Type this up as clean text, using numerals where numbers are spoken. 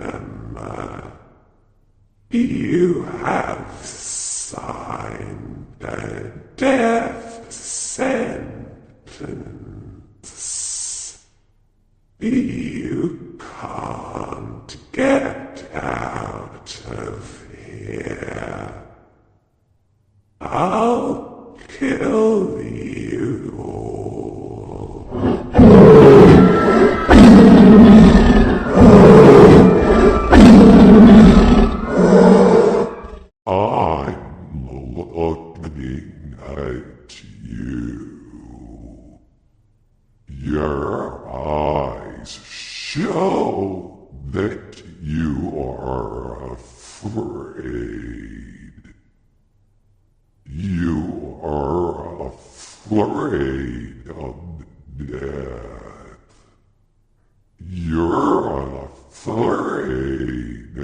enema. You have signed a death sentence. You can't get out of here. I'll kill you all. I'm looking at you. Your eyes show that you are afraid. You are afraid of death. You're afraid